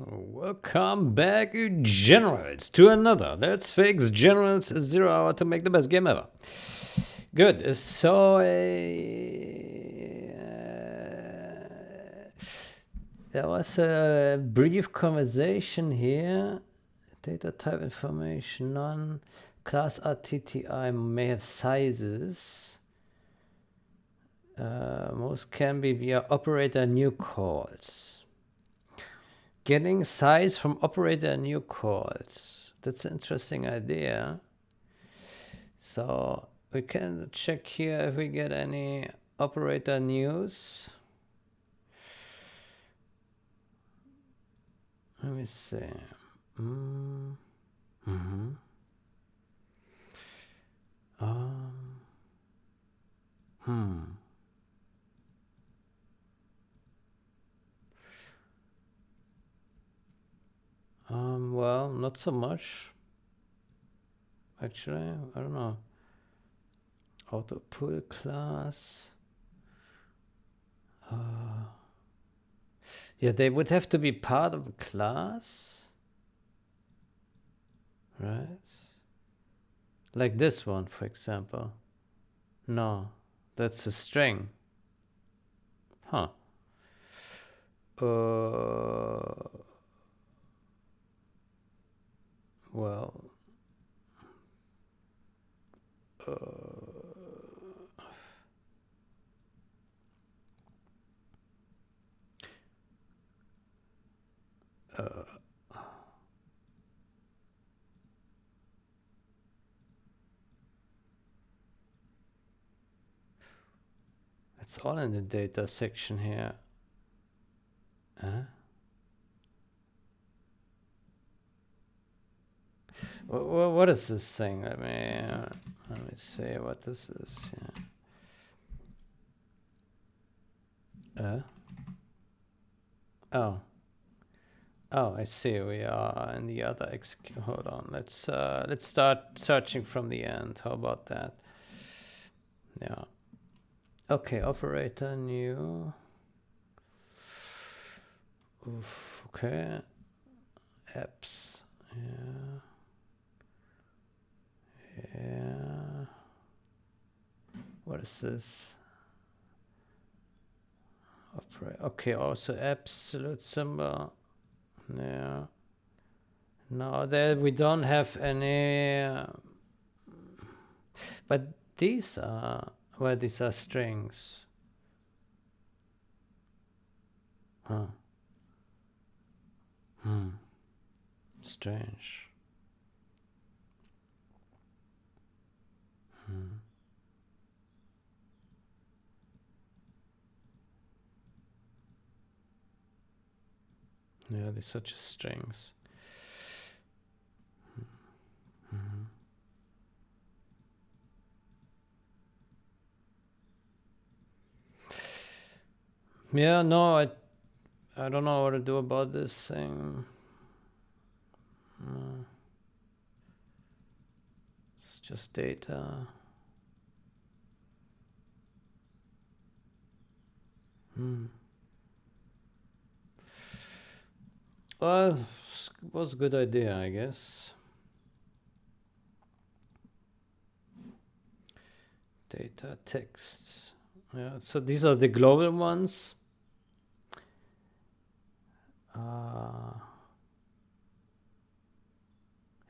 Welcome back, generals, to another Let's Fix Generals 0 Hour to make the best game ever. Good, so there was a brief conversation here. Data type information, none. Class RTTI may have sizes. Most can be via operator new calls. Getting size from operator new calls. That's an interesting idea. So we can check here if we get any operator news. Let me see. Well, not so much. Actually, I don't know. Auto pull class. Yeah, they would have to be part of a class. Right? Like this one, for example. No, that's a string. Huh. Well, it's all in the data section here. Huh? What is this thing? Let me see what this is. Yeah. Oh, I see. We are in the other execute. Hold on. Let's start searching from the end. How about that? Yeah. Okay. Operator new. Oof. Okay. Apps. Yeah. Yeah. What is this? Okay, also absolute symbol. Yeah. No, there we don't have any. But these are these are strings. Huh. Strange. Yeah, these are just strings. Yeah, no, I don't know what to do about this thing. It's just data. Well, it was a good idea, I guess. Data texts. Yeah, so these are the global ones.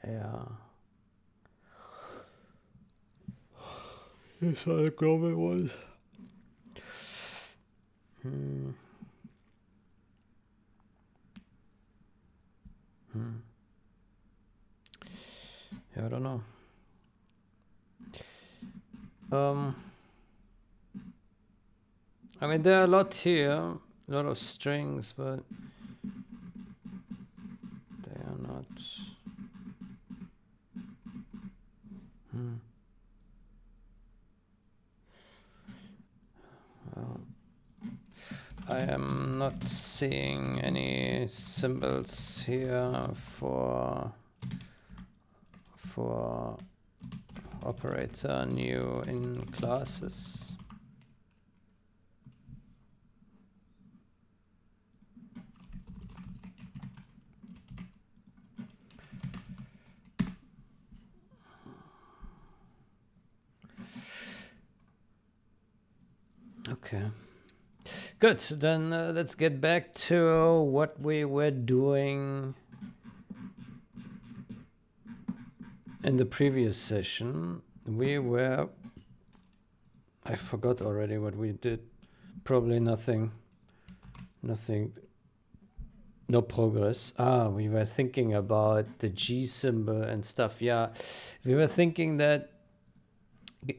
Yeah. These are the global ones. Yeah, I don't know. I mean, there are a lot here, a lot of strings, but they are not. Well, I am not seeing any symbols here for operator new in classes. Okay. Good. Then let's get back to what we were doing in the previous session. I forgot already what we did. Probably nothing. No progress. We were thinking about the G symbol and stuff. Yeah, we were thinking that,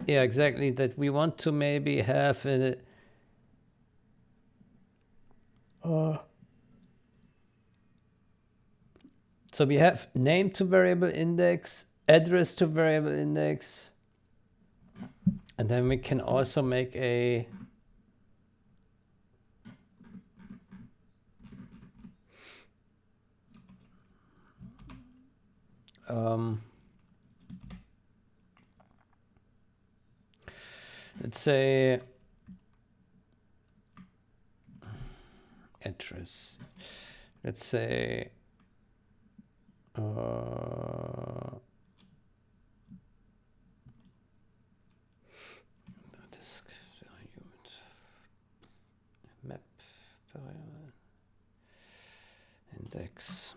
yeah, exactly, that we want to maybe have a, so we have name to variable index, address to variable index, and then we can also make a let's say address. Let's say map index.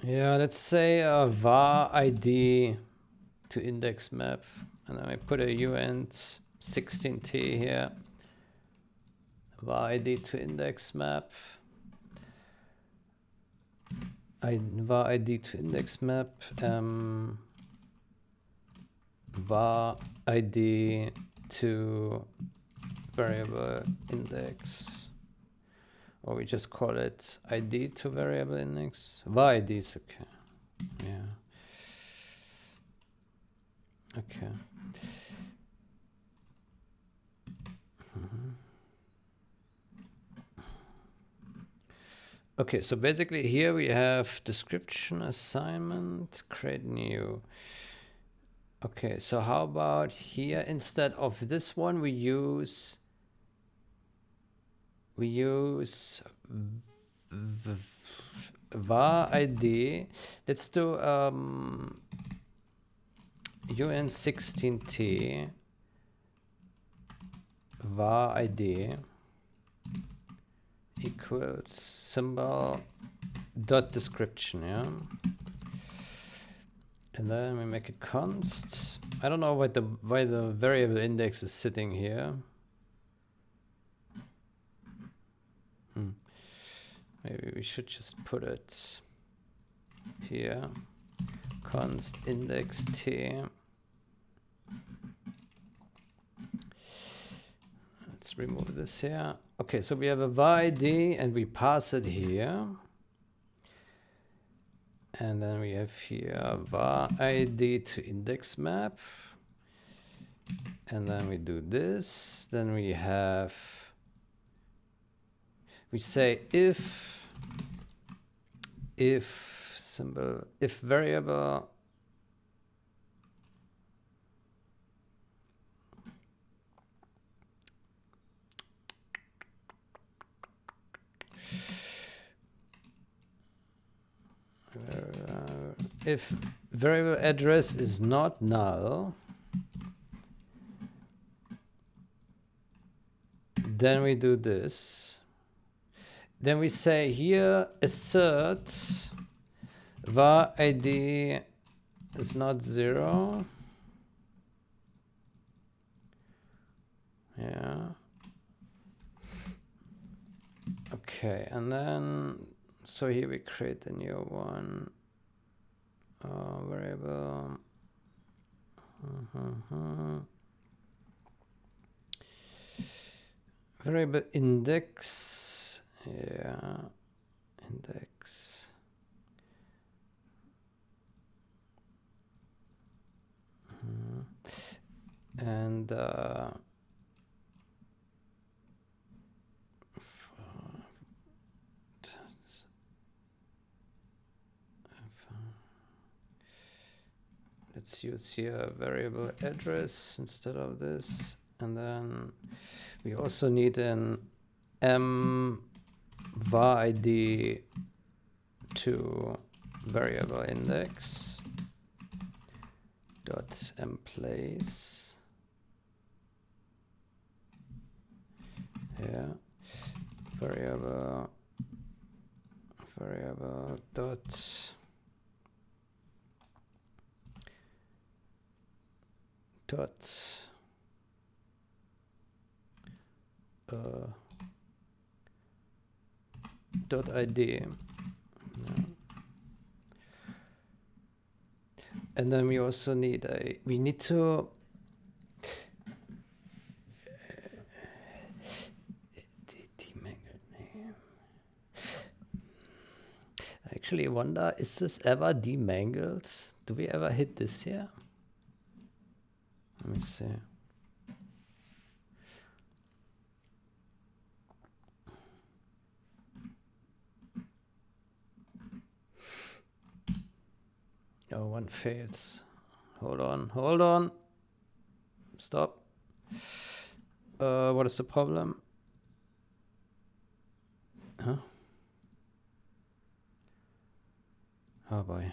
Yeah, let's say var ID to index map, and then I put a uint 16t here. Var ID to index map. Var ID to index map. Var ID to variable index. Or we just call it ID to variable index. Var ID is okay. Yeah. Okay. Okay, so basically here we have description, assignment, create new. Okay, so how about here, instead of this one, we use var ID. Let's do uint16t var ID equals symbol dot description, yeah. And then we make a const. I don't know why the variable index is sitting here. Maybe we should just put it here. Const index t. Let's remove this here. Okay, so we have a var ID and we pass it here. And then we have here var ID to index map. And then we do this. Then we say if variable if variable address is not null, then we do this. Then we say here assert var ID is not 0. Yeah. Okay, and then so here we create a new one. Variable. Variable index. Yeah. Index. And let's use here variable address instead of this. And then we also need an var ID to variable index dot emplace. Yeah, variable dot dot ID. Yeah. And then we also need we need to I actually wonder, is this ever demangled? Do we ever hit this here? Let me see. Oh, one fails. Hold on. Stop. What is the problem? Huh? Oh boy.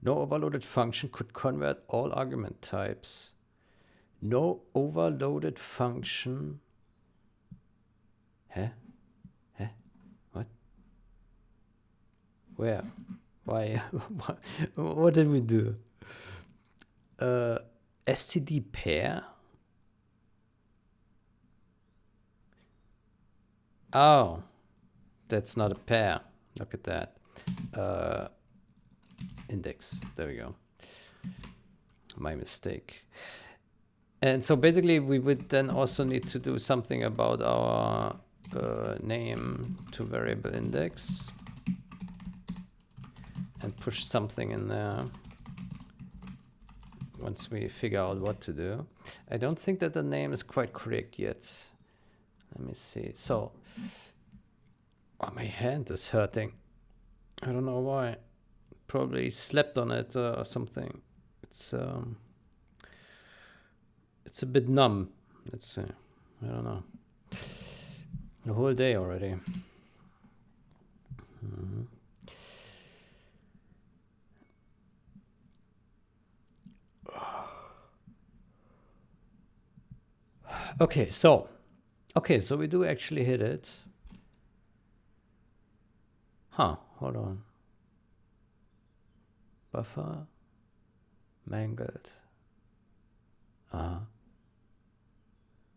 No overloaded function could convert all argument types. No overloaded function. Huh? What? Where? Why? What did we do? STD pair? Oh, that's not a pair. Look at that. Index. There we go. My mistake. And so basically we would then also need to do something about our name to variable index and push something in there once we figure out what to do. I don't think that the name is quite correct yet. Let me see. So, oh, my hand is hurting. I don't know why. Probably slept on it or something. It's a bit numb. Let's say. I don't know. The whole day already. Okay, so we do actually hit it. Huh, hold on. Buffer mangled.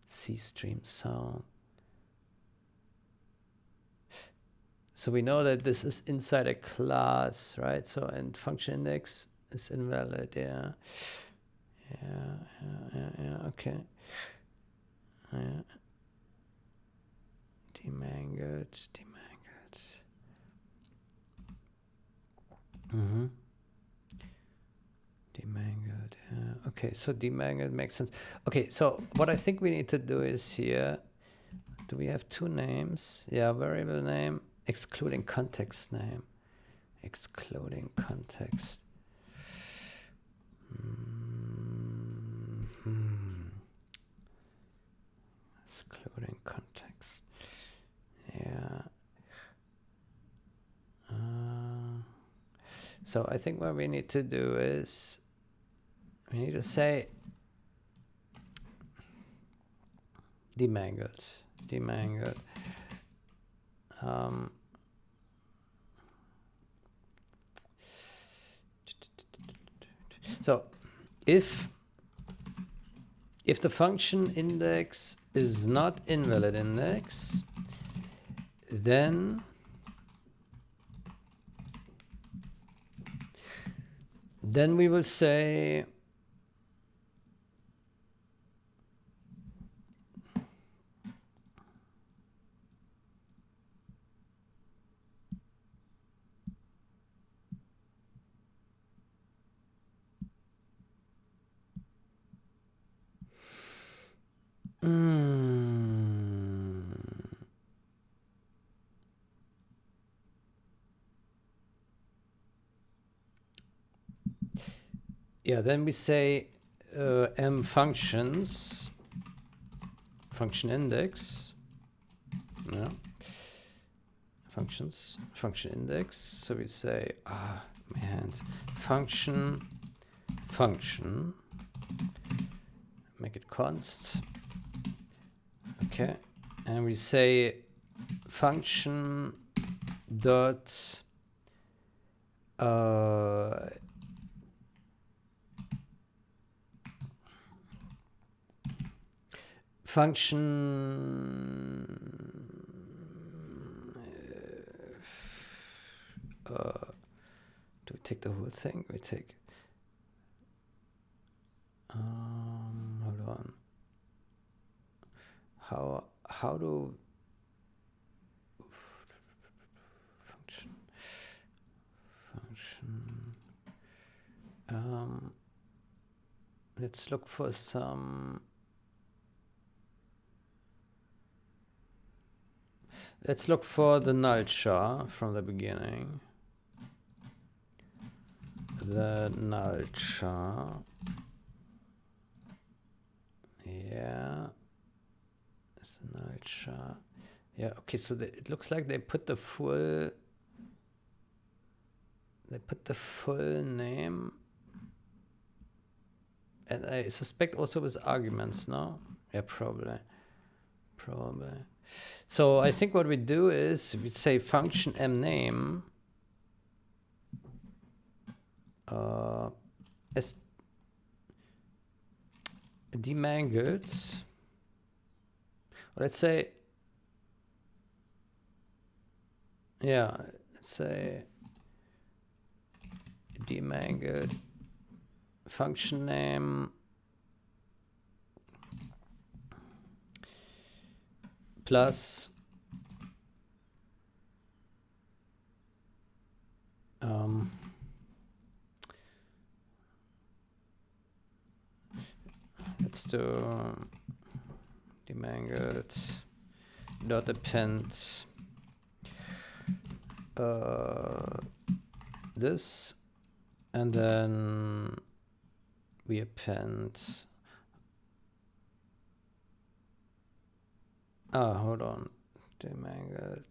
C stream sound. So we know that this is inside a class, right? So, and function index is invalid, yeah. Yeah, okay. Yeah. Demangled. Demangled, yeah. Okay, so demangled makes sense. Okay, so what I think we need to do is here, do we have two names? Yeah, variable name, excluding context name. Excluding context. Excluding context. Yeah. So I think what we need to do is we need to say demangled. So if the function index is not invalid index, then we will say Yeah, then we say m functions, function index. Yeah. Functions, function index. So we say, function, make it const. Okay. And we say function dot function do we take the whole thing? We take hold on. How do function let's look for some. Let's look for the null char from the beginning. The null char. Yeah. It's the null char. Yeah, okay, so it looks like they put the full name. And I suspect also with arguments, no? Yeah, probably. So I think what we do is we say function mName as demangled. Let's say, yeah, let's say demangled function name plus let's do demangled dot append this, and then we append hold on, demangled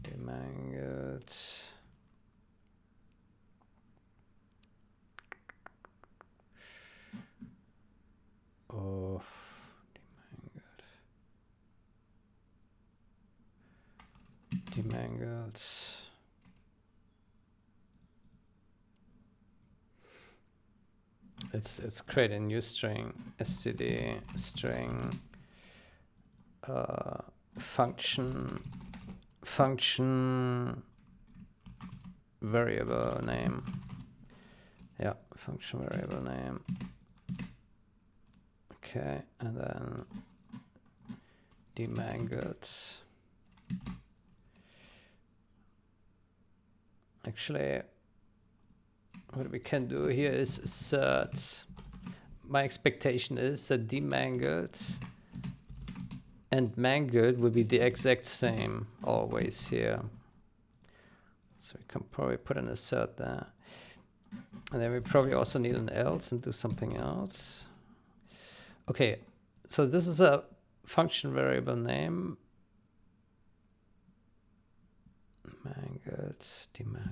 demangled let's create a new string, std string function variable name. Yeah, function variable name. Okay, and then demangled. Actually, what we can do here is assert. My expectation is that demangled and mangled will be the exact same always here. So we can probably put an assert there. And then we probably also need an else and do something else. Okay, so this is a function variable name. Mangled, demangled.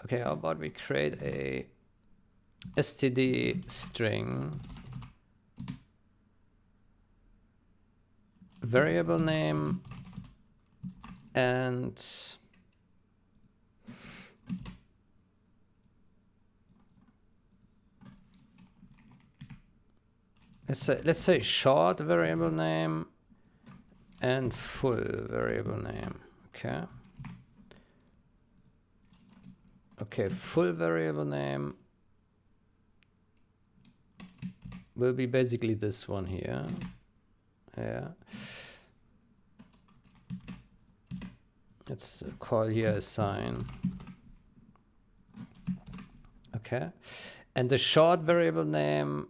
Okay, how about we create a std string variable name and let's say short variable name and full variable name. Okay. Okay, full variable name will be basically this one here. Yeah. Let's call here assign. Okay. And the short variable name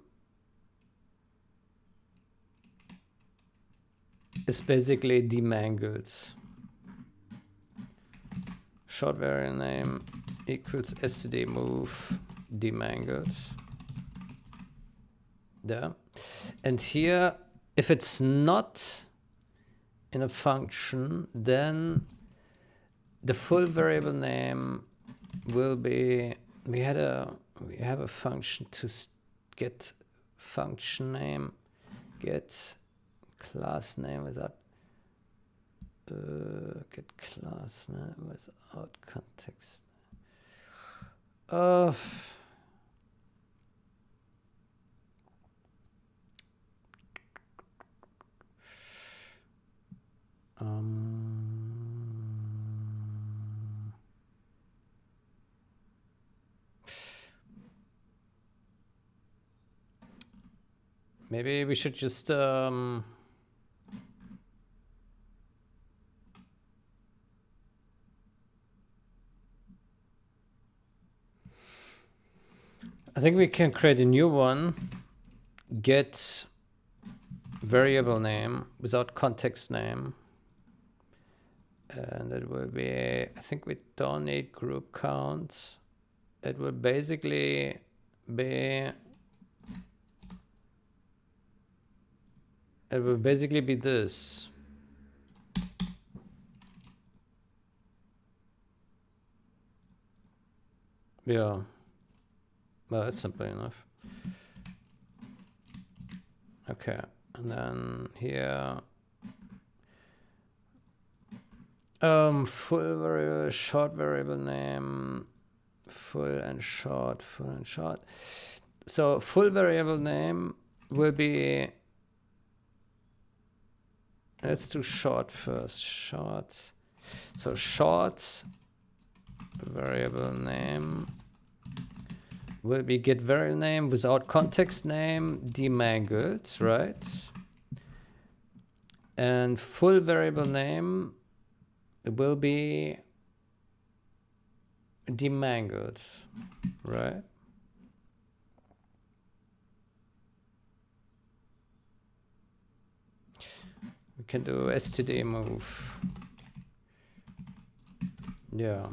is basically demangled. Short variable name equals std move demangled. There. And here, if it's not in a function, then the full variable name will be, we have a function to get function name, get class name without get class name without context of maybe we should just I think we can create a new one, get variable name without context name. And it will be, I think we don't need group count. It will basically be, this. Yeah. Well, it's simple enough. Okay, and then here, full variable, short variable name, full and short. So full variable name will be, let's do short first. Short. So short variable name will be get variable name without context name demangled, right? And full variable name will be demangled, right? We can do std move. Yeah.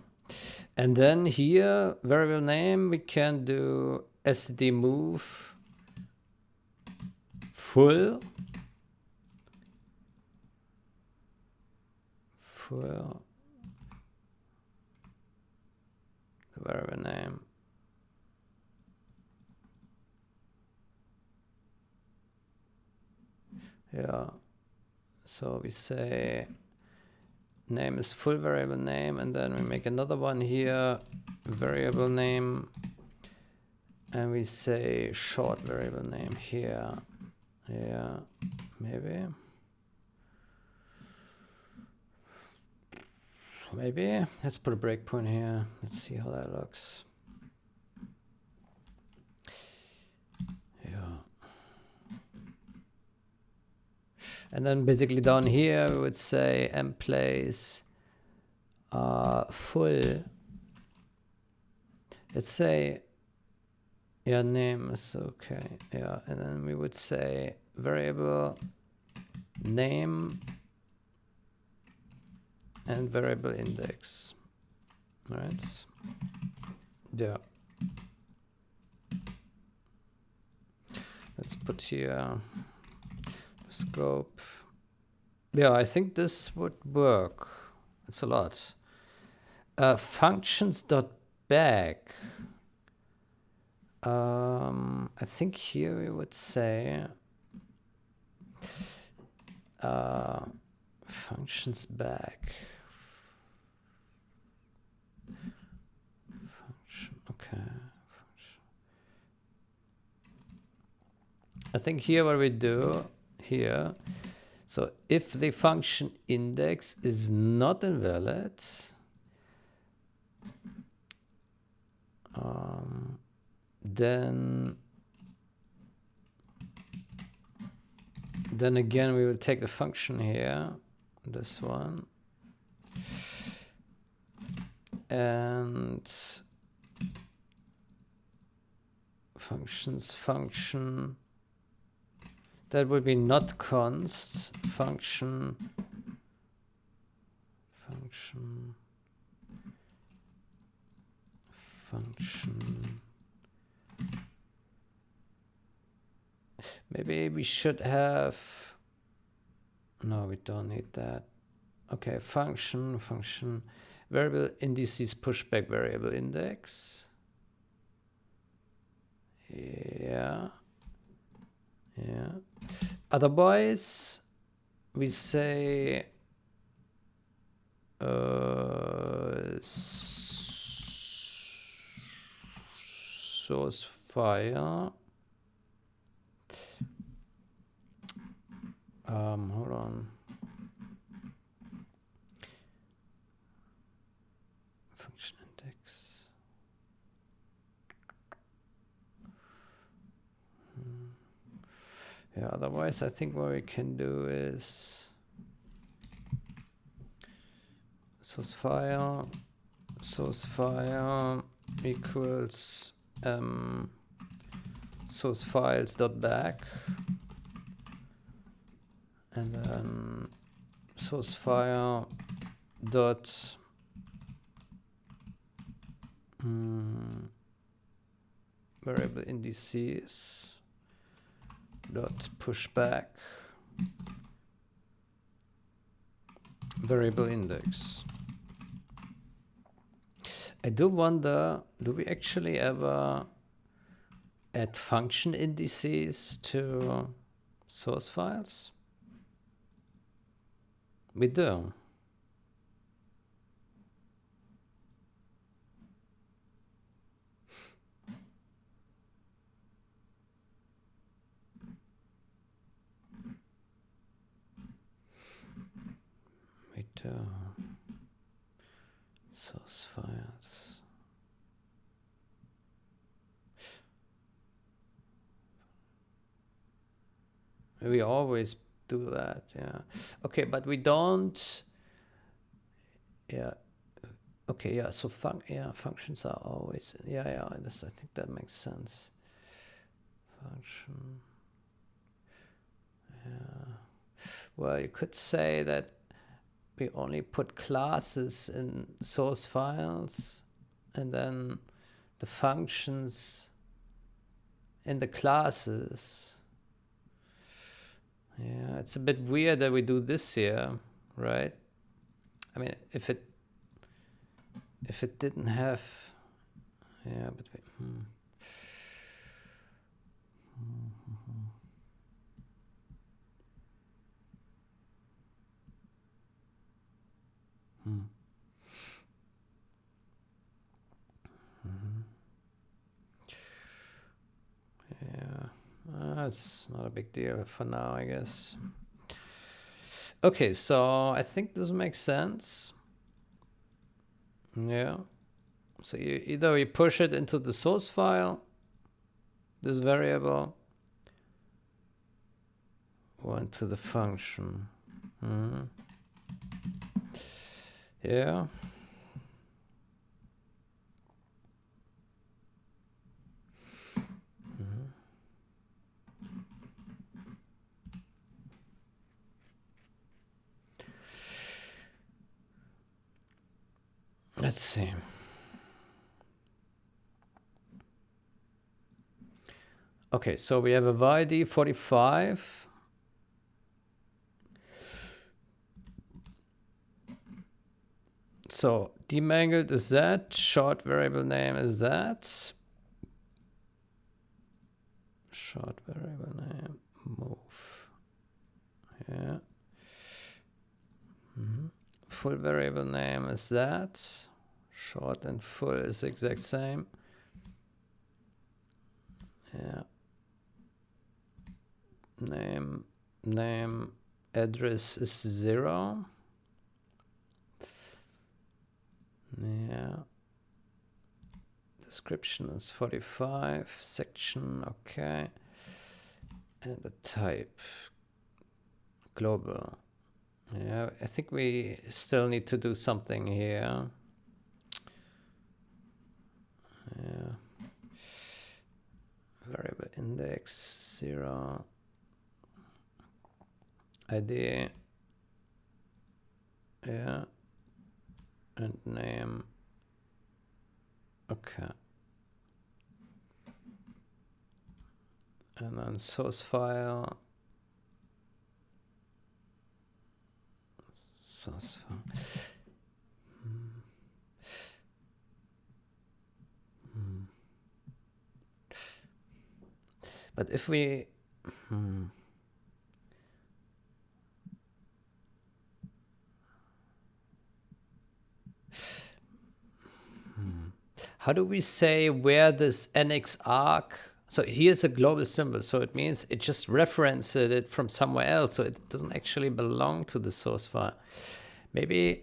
And then here, variable name, we can do std move full. The variable name. Yeah. So we say name is full variable name, and then we make another one here, variable name, and we say short variable name here. Yeah, maybe. Let's put a breakpoint here. Let's see how that looks. Yeah. And then basically down here we would say mplace full. Let's say, yeah, name is okay. Yeah, and then we would say variable name and variable index. Right? Yeah. Let's put here the scope. Yeah, I think this would work. It's a lot. Functions.back. I think here we would say functions back. Function, okay. I think here what we do here, so if the function index is not invalid, then again we will take the function here, this one, and function That would be not const function maybe we should have, no, we don't need that. Okay, function variable indices pushback variable index. Yeah. Otherwise we say source file. Hold on. Function index. Yeah, otherwise I think what we can do is source file equals source files dot back, and then source file dot variable indices dot pushback variable index. I do wonder, do we actually ever add function indices to source files? We do. We do. Source files. We always do that, yeah. Okay, but we don't. Yeah. Okay, yeah. So functions are always. Yeah. I think that makes sense. Function. Yeah. Well, you could say that we only put classes in source files, and then the functions in the classes. Yeah, it's a bit weird that we do this here, right? I mean, if it didn't have, yeah, but yeah, it's not a big deal for now, I guess. Okay, so I think this makes sense. Yeah. So either you push it into the source file, this variable, or into the function. Yeah. Let's see. Okay, so we have a YD 45. So demangled is that, short variable name is that. Short variable name, move. Yeah. Full variable name is that. Short and full is the exact same. Yeah. Name, address is 0. Yeah. Description is 45. Section, okay. And the type, global. Yeah, I think we still need to do something here. Yeah. Variable index 0. ID, yeah, and name. Okay. And then source file. Source file. But if we how do we say where this NX arc? So here's a global symbol, so it means it just referenced it from somewhere else, so it doesn't actually belong to the source file. Maybe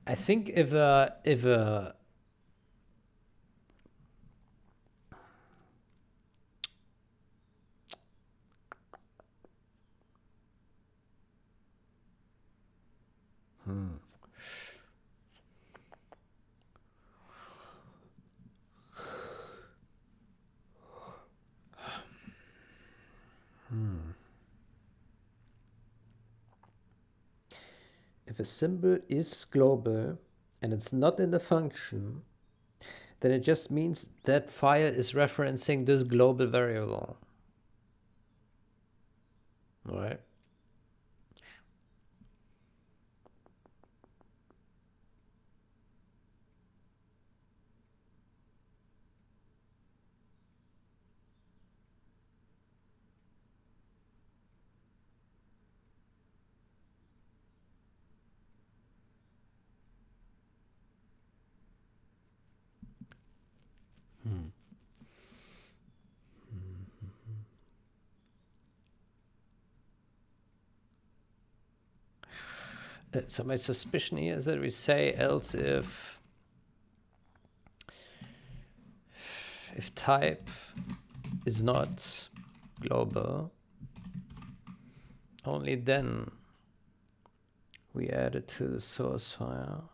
I think if a if a symbol is global and it's not in the function, then it just means that file is referencing this global variable. All right. So my suspicion here is that we say else if type is not global, only then we add it to the source file.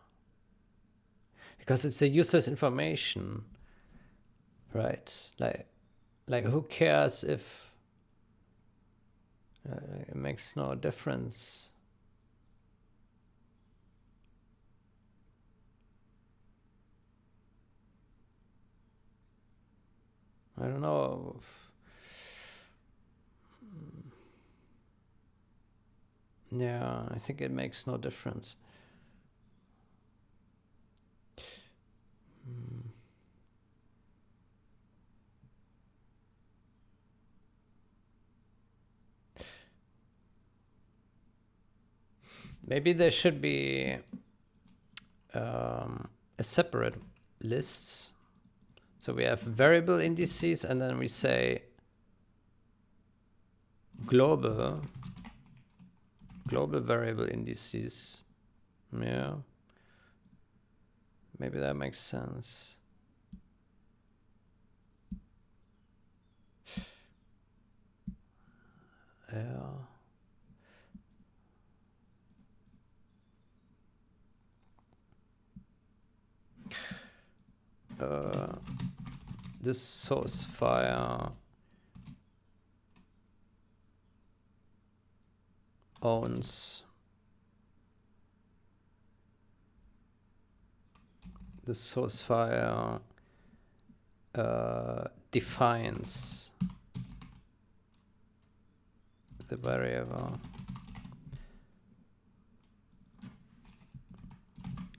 Because it's the user's information, right? Like who cares if it makes no difference. I don't know. Yeah, I think it makes no difference. Maybe there should be a separate lists. So we have variable indices, and then we say global variable indices. Yeah. Maybe that makes sense. Yeah. This source file owns the source file defines the variable.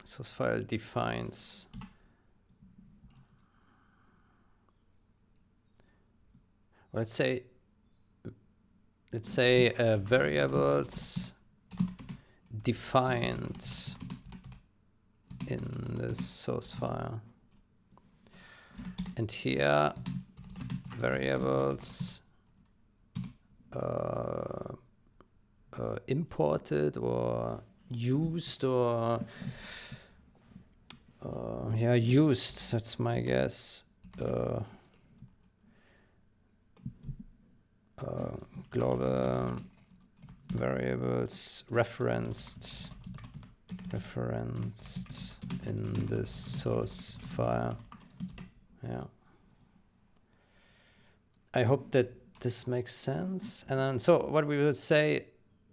Source file defines. Let's say variables defined in the source file, and here variables imported or used or yeah, used, that's my guess. global variables referenced in the source file. Yeah. I hope that this makes sense. And then, so what we would say,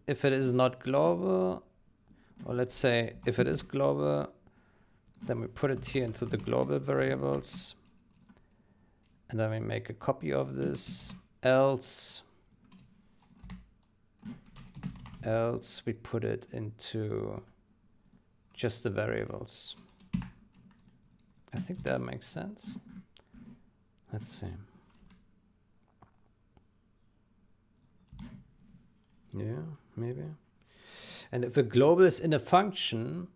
if it is not global, or let's say if it is global, then we put it here into the global variables. And then we make a copy of this. Else we put it into just the variables. I think that makes sense. Let's see. Yeah, maybe. And if a global is in a function,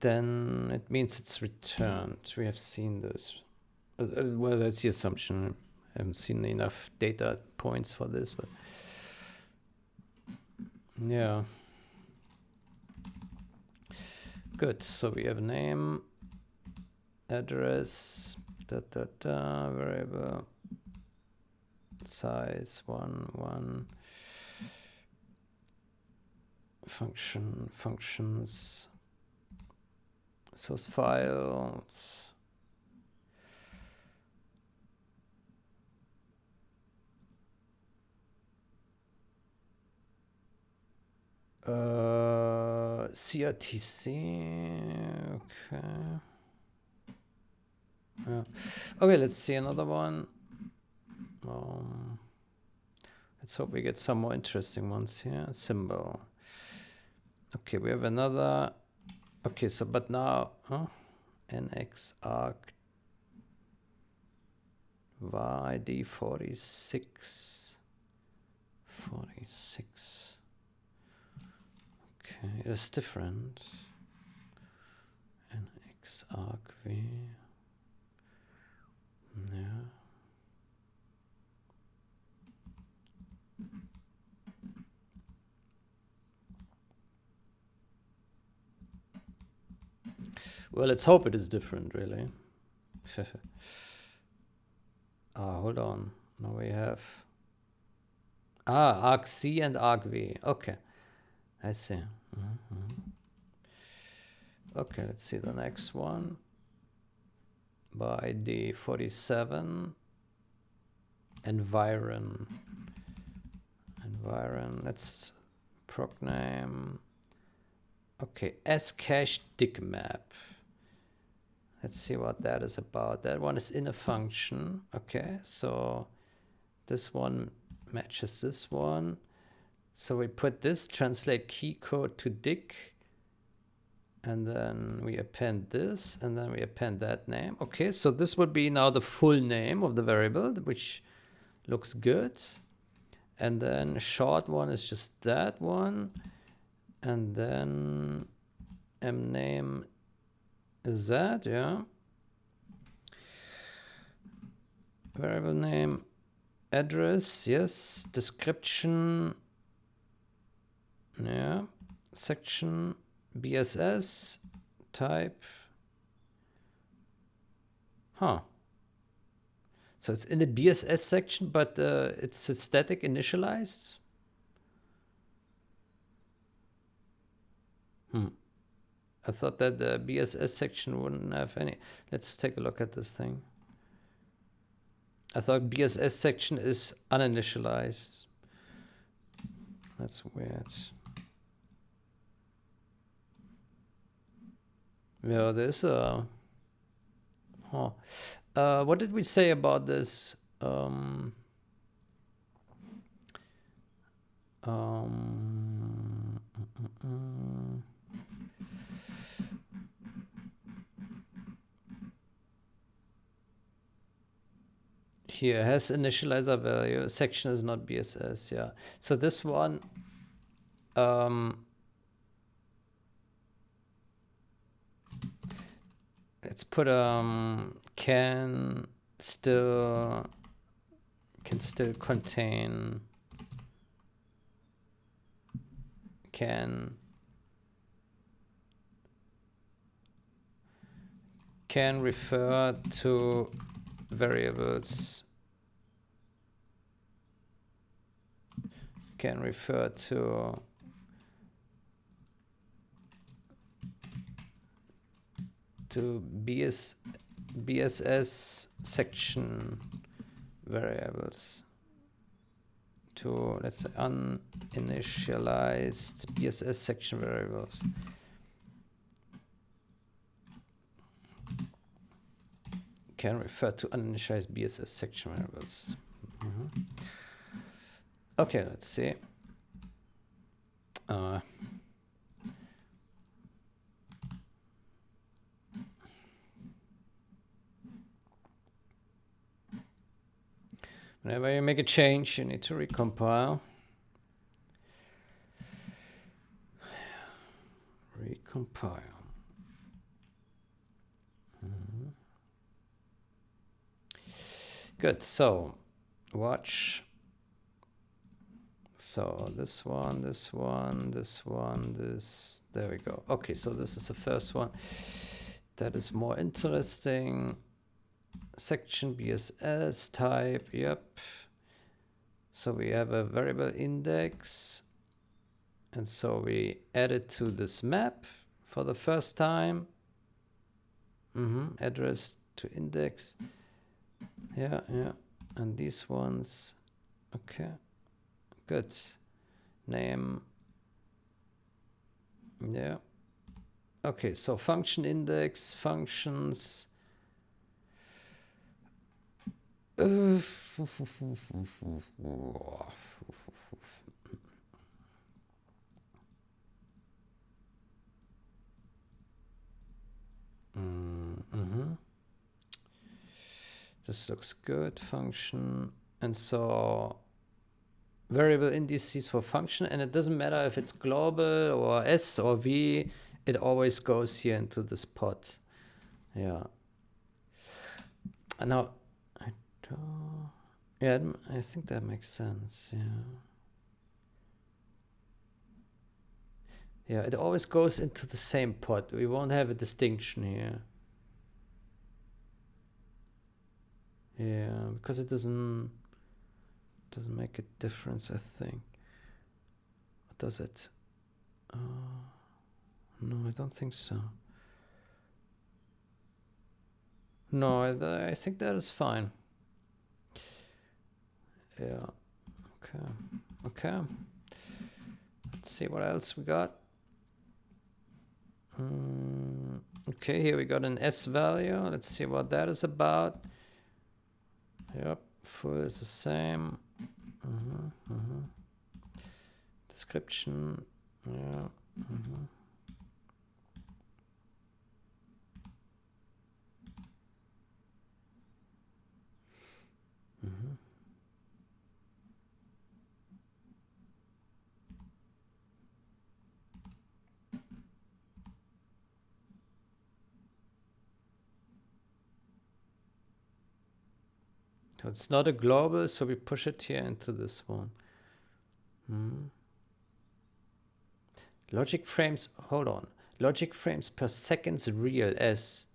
then it means it's returned. We have seen this. Well, that's the assumption. I haven't seen enough data points for this, but yeah. Good. So we have name, address, variable, size 1 functions, source files. CRTC, okay. Okay, let's see another one. Let's hope we get some more interesting ones here. Symbol. Okay, we have another. Okay, so but now NX arc YD 46. Okay, it's different. NX arc V. Yeah. Well, let's hope it is different, really. Hold on. Now we have arc C and arc V. Okay, I see. Okay, let's see the next one. By the 47 environ. Let's proc name. Okay, scache dict map. Let's see what that is about. That one is in a function. Okay, so this one matches this one. So we put this translate key code to dict, and then we append this, and then we append that name. Okay, so this would be now the full name of the variable, which looks good. And then short one is just that one. And then mname is that, yeah. Variable name, address, yes. Description, yeah. Section, BSS, type. So it's in the BSS section, but it's a static initialized. I thought that the BSS section wouldn't have any. Let's take a look at this thing. I thought BSS section is uninitialized. That's weird. Yeah, there's a... what did we say about this? Here has initializer value. Section is not BSS. Yeah. So this one, let's put can still contain can refer to variables can refer to BSS section variables, to, let's say, uninitialized BSS section variables. Can refer to uninitialized BSS section variables. Okay, let's see. Whenever you make a change, you need to recompile. Recompile. Good, so watch. So this one, this one, this one, this, there we go. Okay, so this is the first one. That is more interesting. Section BSS type, yep. So we have a variable index. And so we add it to this map for the first time. Address to index. Yeah. And these ones, okay. Good. Name. Yeah. Okay, so function index, functions. This looks good. Function. And so variable indices for function, and it doesn't matter if it's global or S or V, it always goes here into this pot. Yeah. And now, yeah, I think that makes sense. Yeah. Yeah, it always goes into the same pot. We won't have a distinction here. Yeah, because it doesn't make a difference, I think. What does it? No, I don't think so. No, I think that is fine. Yeah. Okay. Let's see what else we got. Okay, here we got an S value. Let's see what that is about. Yep, full is the same. Description. Yeah. So it's not a global, so we push it here into this one. Logic frames, hold on. Logic frames per second's real S.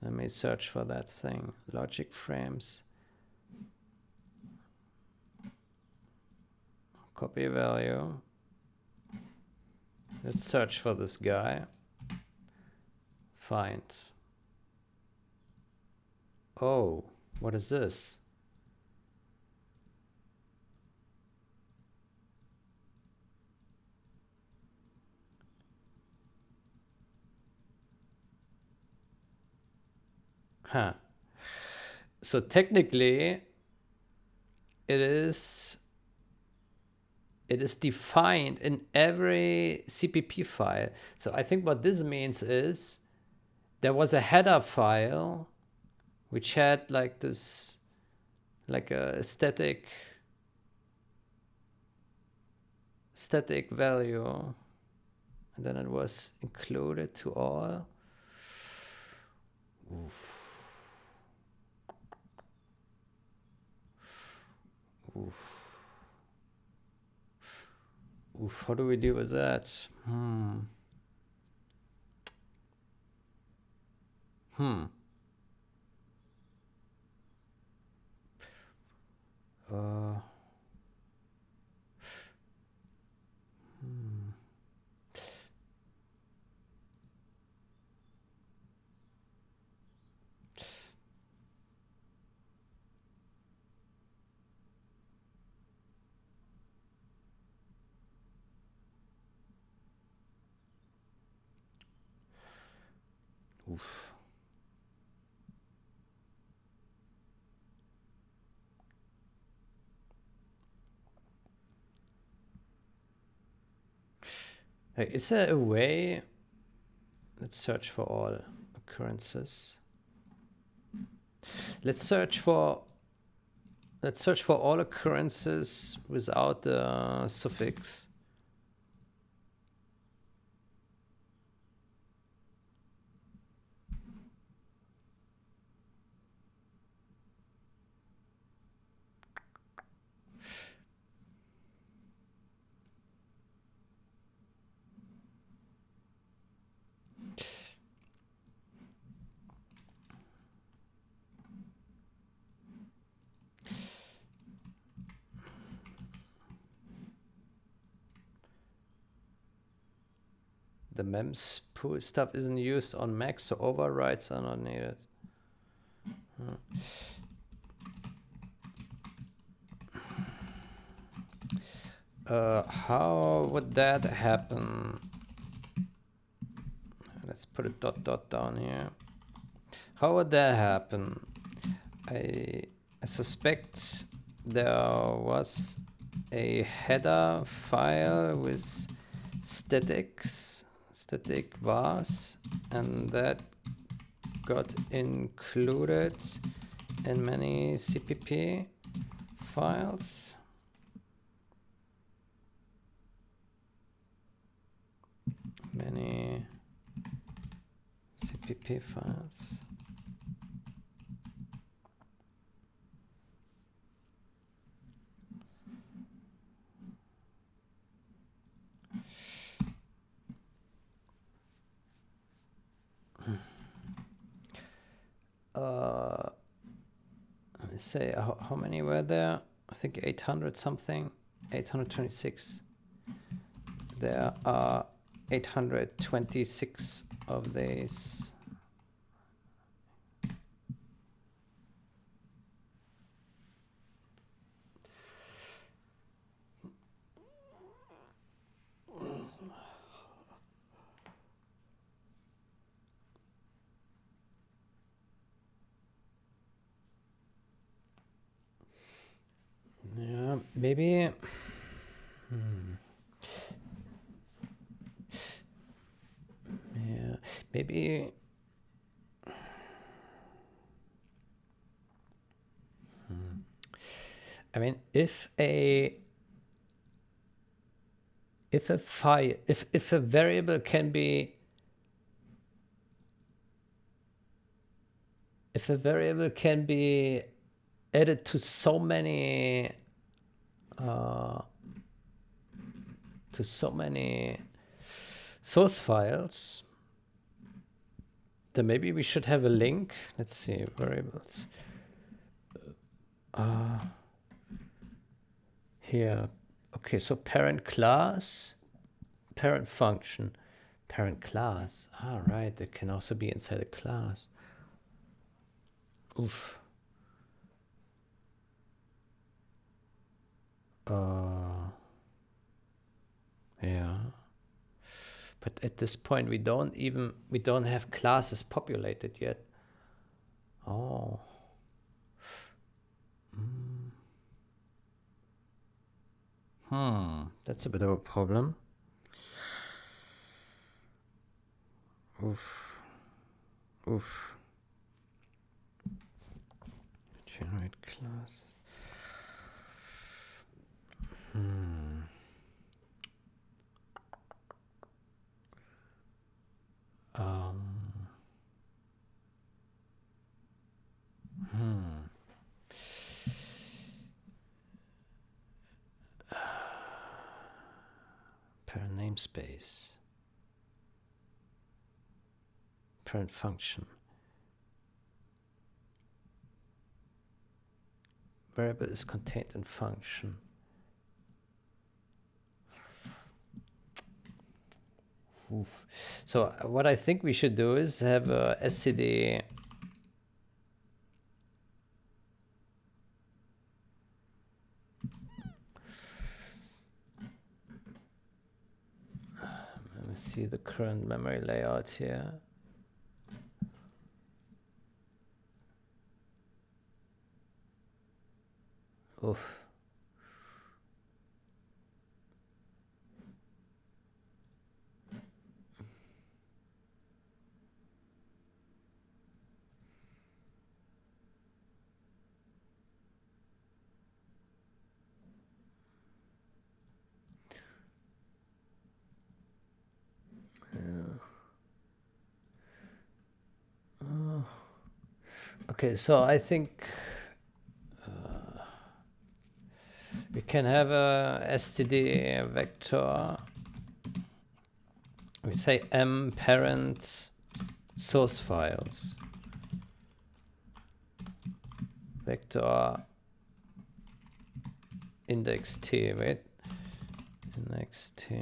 Let me search for that thing. Logic frames. Copy value. Let's search for this guy. Find. Oh, what is this? Huh. So technically, it is defined in every CPP file. So I think what this means is there was a header file which had like this, like a static value, and then it was included to all. Oof. How do we deal with that? Oof. Hey, is there a way? Let's search for all occurrences. Let's search for all occurrences without the suffix. The mems pool stuff isn't used on Mac, so overrides are not needed. How would that happen? Let's put a dot down here. How would that happen? I suspect there was a header file with static vars, and that got included in many CPP files. Many CPP files. Let me say, how many were there? I think 800 something, 826. There are 826 of these. Yeah, maybe. Yeah, maybe. I mean, if a file, if a variable can be, added to so many source files, then maybe we should have a link. Let's see, variables. Here. Okay, so parent class, parent function, parent class. Ah, right, it can also be inside a class. Oof. Yeah. But at this point, we don't have classes populated yet. Oh. That's a bit of a problem. Oof. Generate classes. Parent namespace. Parent function. Variable is contained in function. Oof. So what I think we should do is have a SCD let me see the current memory layout here. Oof. Okay, so I think we can have a std vector. We say m parent source files vector index t. Wait, index t.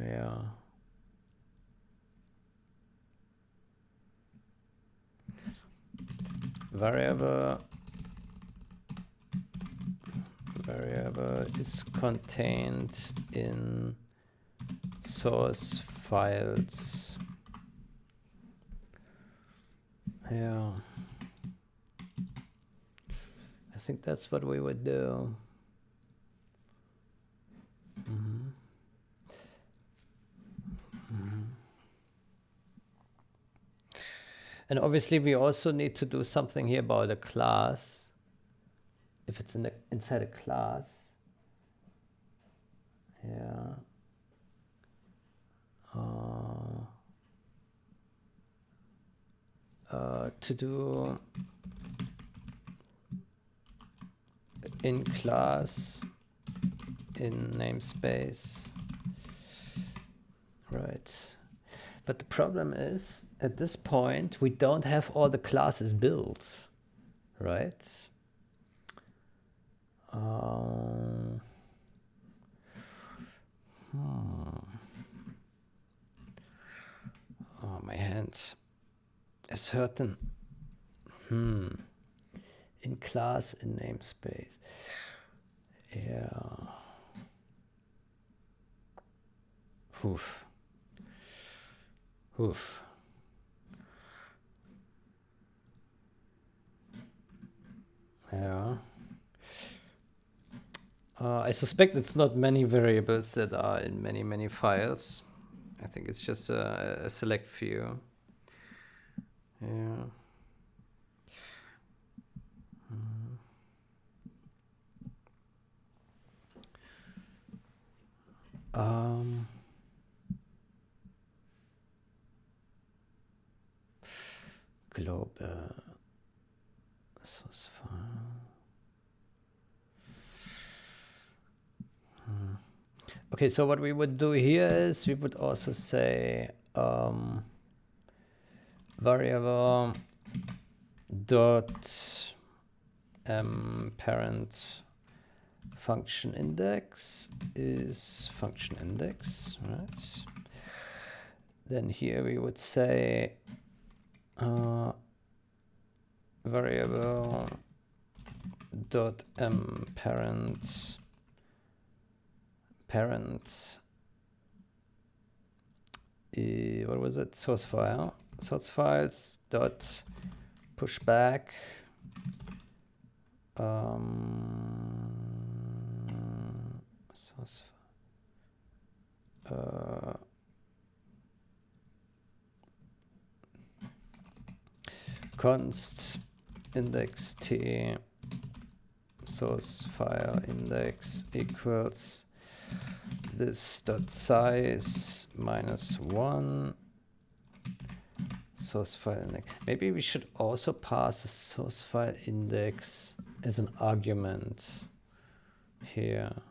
Yeah. Variable is contained in source files. Yeah, I think that's what we would do. And obviously we also need to do something here about a class. If it's inside a class. Yeah. To do in class in namespace. Right. But the problem is, at this point, we don't have all the classes built, right? Oh, my hands is hurting. In class, in namespace. Yeah. Oof. Oof. Yeah. I suspect it's not many variables that are in many files. I think it's just a select few. Yeah. Global source file. Okay, so what we would do here is we would also say variable dot parent function index is function index, right? Then here we would say variable dot parent what was it, source files dot pushback source const index t source file index equals this dot size -1 source file index. Maybe we should also pass a source file index as an argument here.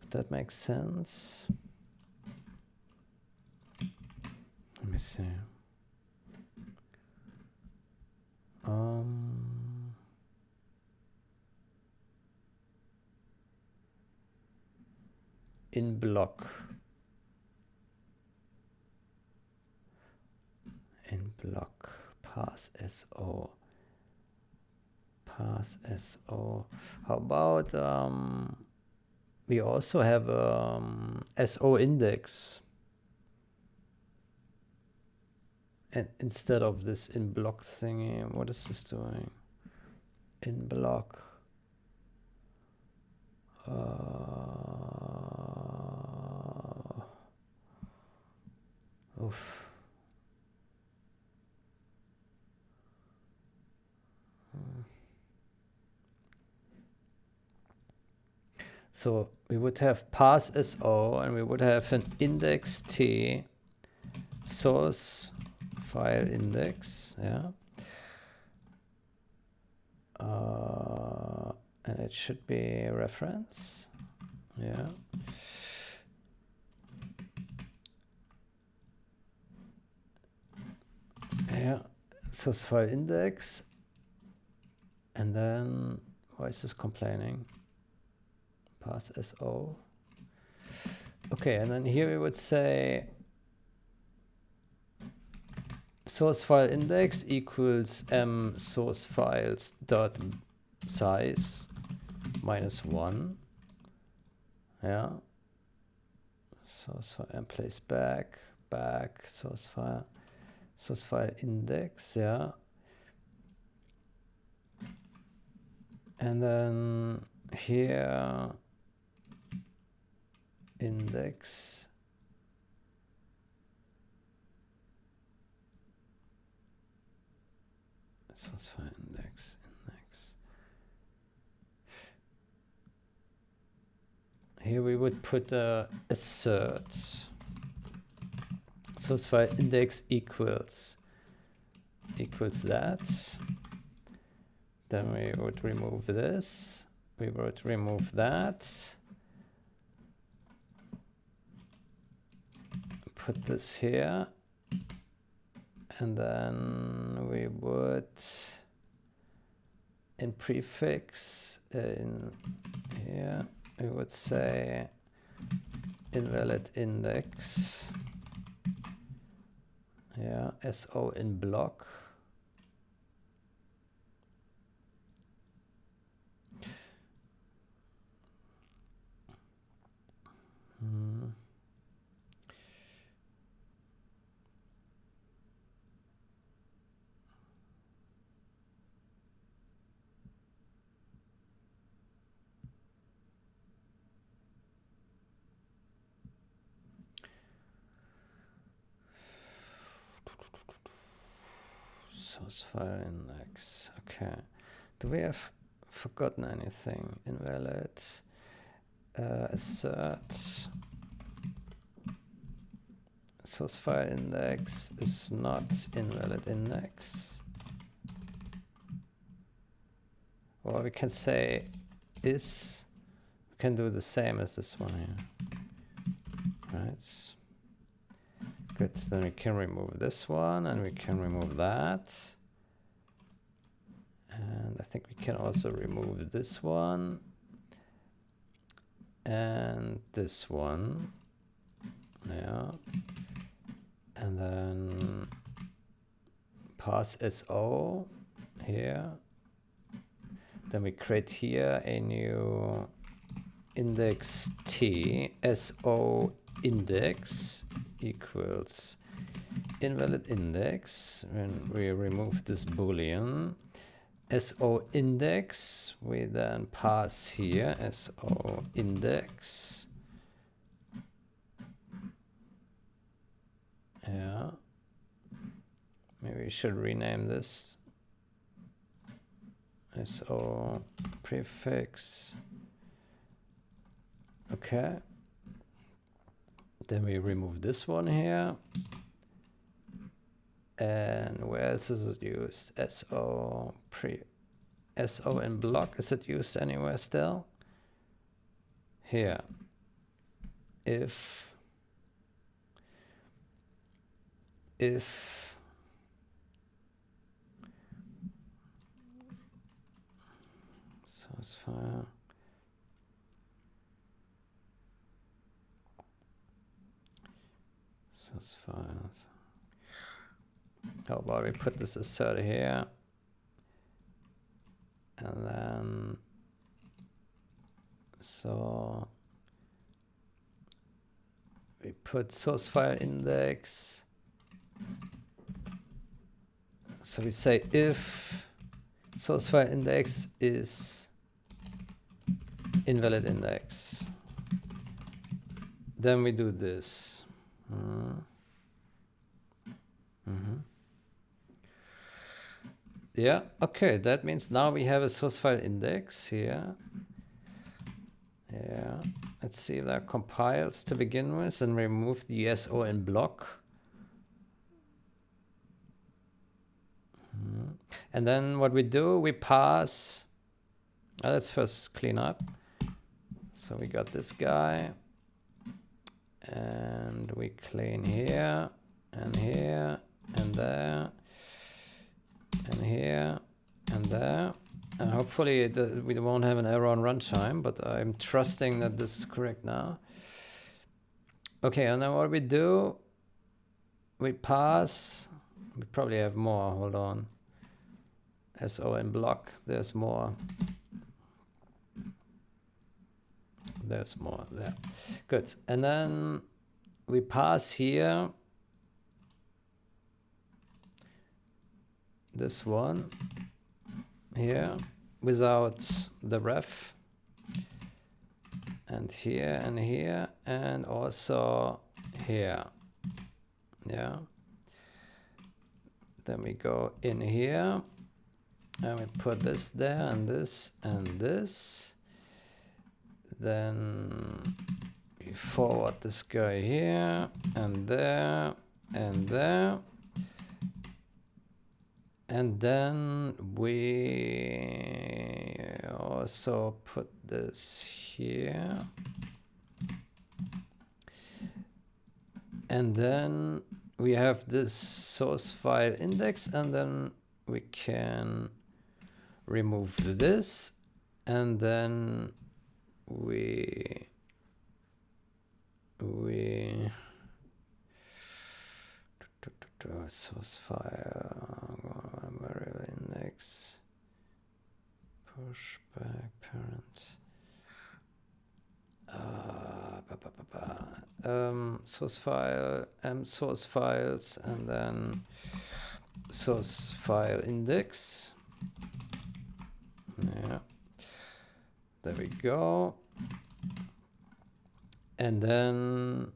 Would that make sense? Let me see. In block pass so. How about we also have so index And instead of this in block thingy, what is this doing? In block. Oof. So we would have pass SO and we would have an index T source file index, yeah. And it should be reference, yeah. Yeah, source file index. And then, why is this complaining? Pass SO. Okay, and then here we would say source file index equals m source files dot size -1. Yeah. Source file and place back source file index, yeah. And then here index source file index. Here we would put a assert source file index equals that. Then we would remove this. We would remove that. Put this here. And then we would in prefix in here we would say invalid index, yeah, SO in block. Source file index. Okay. Do we have forgotten anything? Invalid. Assert. Source file index is not invalid index. Or we can say is. We can do the same as this one here. Right. Good, then we can remove this one and we can remove that. And I think we can also remove this one and this one. Yeah. And then pass SO here. Then we create here a new index T, SO index equals invalid index. When we remove this boolean SO index, we then pass here SO index. Yeah. Maybe we should rename this SO prefix. Okay. Then we remove this one here. And where else is it used? SO in block. Is it used anywhere still? Here. If source file source files. How about we put this assert here and then so we put source file index So we say if source file index is invalid index, then we do this. Yeah, okay, that means now we have a source file index here. Yeah, let's see if that compiles to begin with and remove the SO in block. And then what we do, we pass, let's first clean up. So we got this guy, and we clean here, and here, and there, and here, and there. And hopefully we won't have an error on runtime, but I'm trusting that this is correct now. Okay, and then what we do, we pass, we probably have more, hold on. SO in block, there's more. There's more there. Good. And then we pass here this one here without the ref, and here, and also here. Yeah. Then we go in here and we put this there and this and this. Then we forward this guy here and there and there. And then we also put this here. And then we have this source file index, and then we can remove this, and then we source file variable index pushback parent source file source files, and then source file index. Yeah, there we go. And then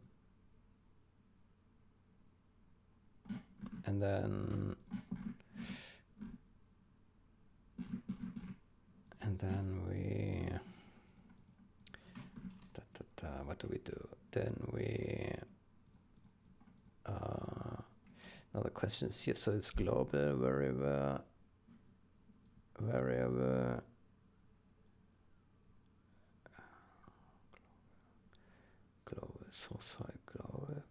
we what do we do? Then we now the question is here, so it's global variable global source file global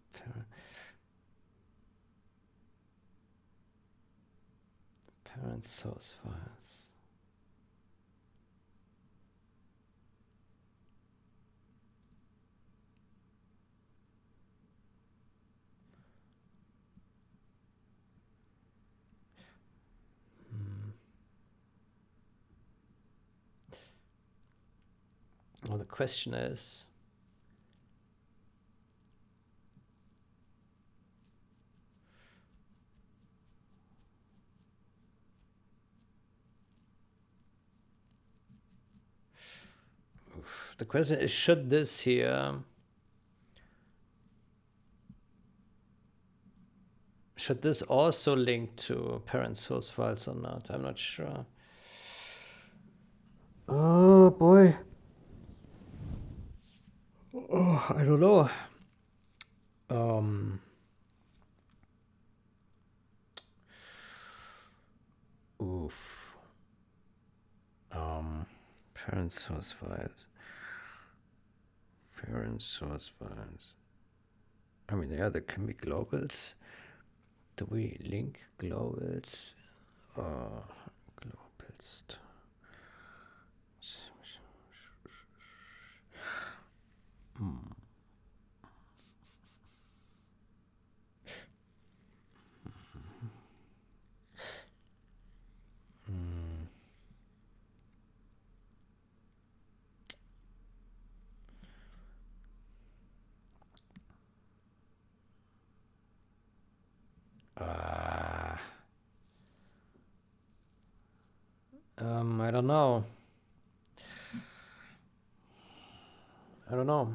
parent source files. Well, the question is, should this here, should this also link to parent source files or not? I'm not sure. Oh boy. Oh, I don't know. Parent source files. Parent source files. I mean, yeah, there can be globals. Do we link globals? Globals. I don't know. I don't know.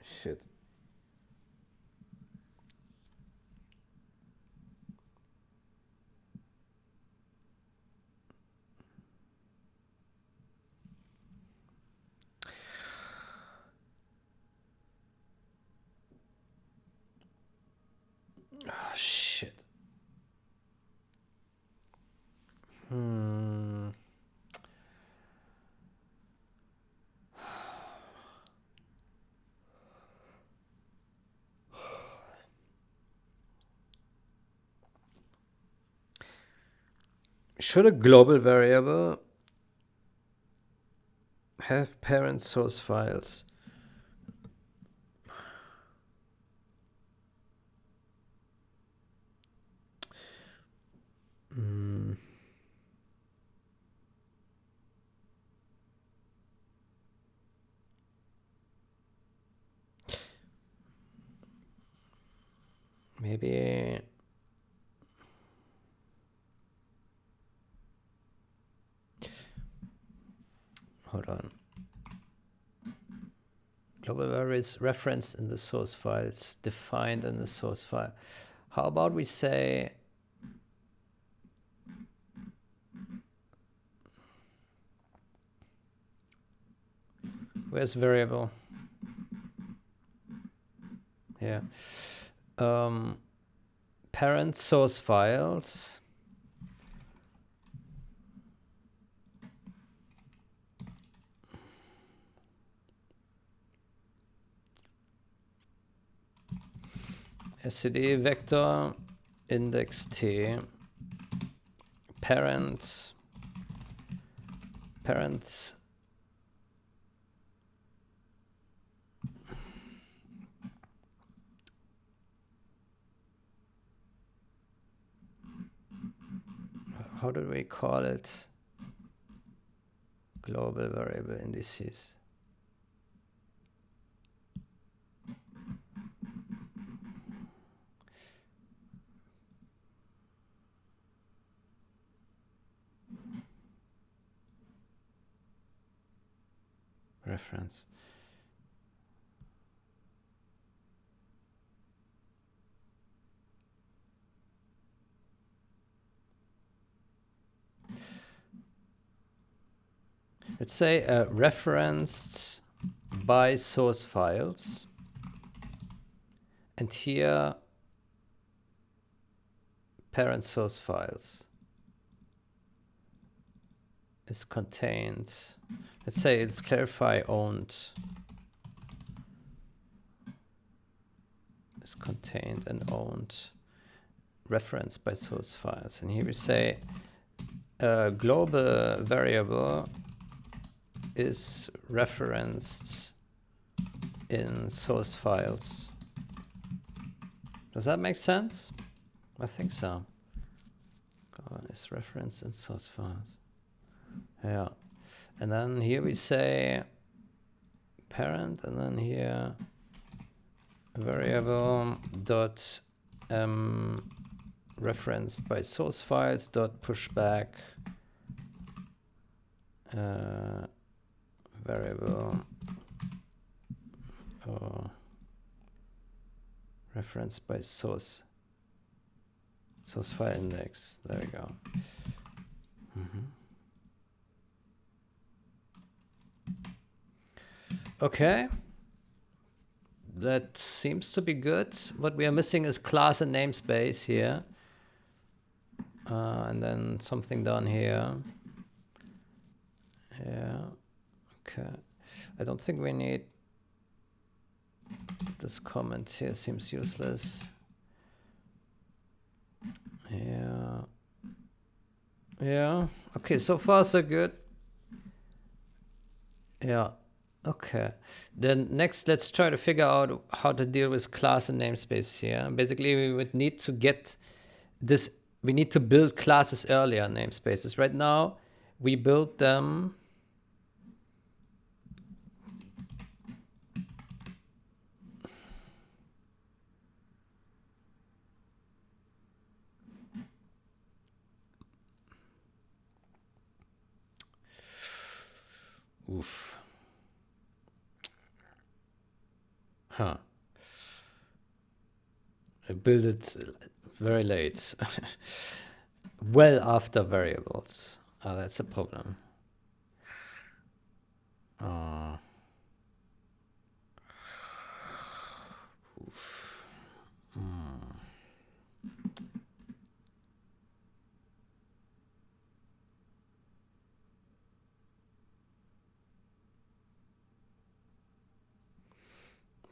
Shit. Oh, shit. Should a global variable have parent source files? Maybe. Hold on. Global variables referenced in the source files, defined in the source file. How about we say where's variable? Yeah. Parent source files. std vector index t parents how do we call it? Global variable indices. Reference. Let's say referenced by source files, and here parent source files is contained. Let's say it's clarify owned is contained and owned referenced by source files, and here we say global variable is referenced in source files. Does that make sense? I think so. Is referenced in source files. Yeah. And then here we say parent, and then here variable dot referenced by source files dot pushback variable referenced by source file index. There we go. Okay, that seems to be good. What we are missing is class and namespace here, and then something down here. Yeah. Okay. I don't think we need this comment here. Seems useless. Yeah. Yeah. Okay. So far, so good. Yeah. Okay, then next let's try to figure out how to deal with class and namespace here. Basically, we would need to get this we need to build classes earlier, namespaces. Right now, we build them. Oof. Huh. I built it very late. Well after variables. Oh, that's a problem. Oof.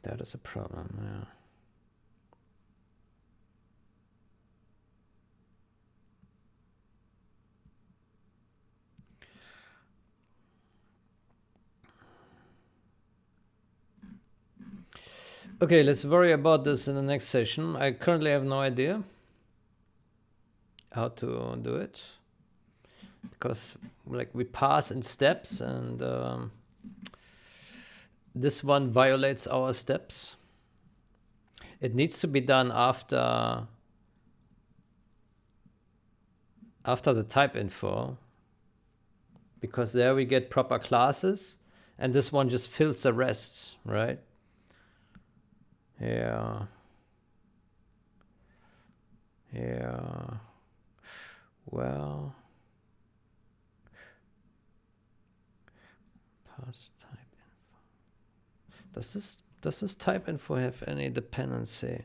That is a problem, yeah. Okay, let's worry about this in the next session. I currently have no idea how to do it, because like we pass in steps, and this one violates our steps. It needs to be done after the type info, because there we get proper classes, and this one just fills the rest, right? Yeah. Well, pass type info. Does this type info have any dependency?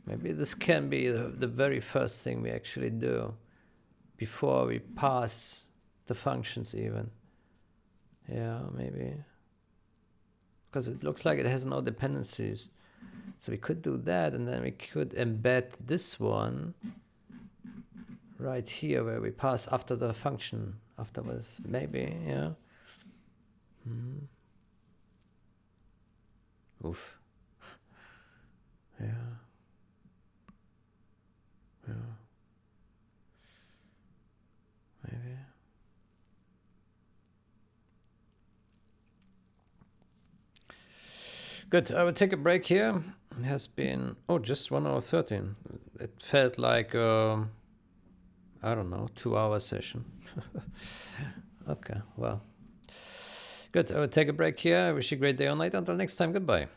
Maybe this can be the very first thing we actually do before we pass the functions even. Yeah, maybe. Because it looks like it has no dependencies. So we could do that, and then we could embed this one right here where we pass after the function afterwards. Maybe, yeah. Oof. Yeah. Maybe. Good. I will take a break here. It has been just 1 hour 13. It felt like I don't know, 2-hour session. Okay, well, good. I will take a break here. I wish you a great day or night. Until next time, goodbye.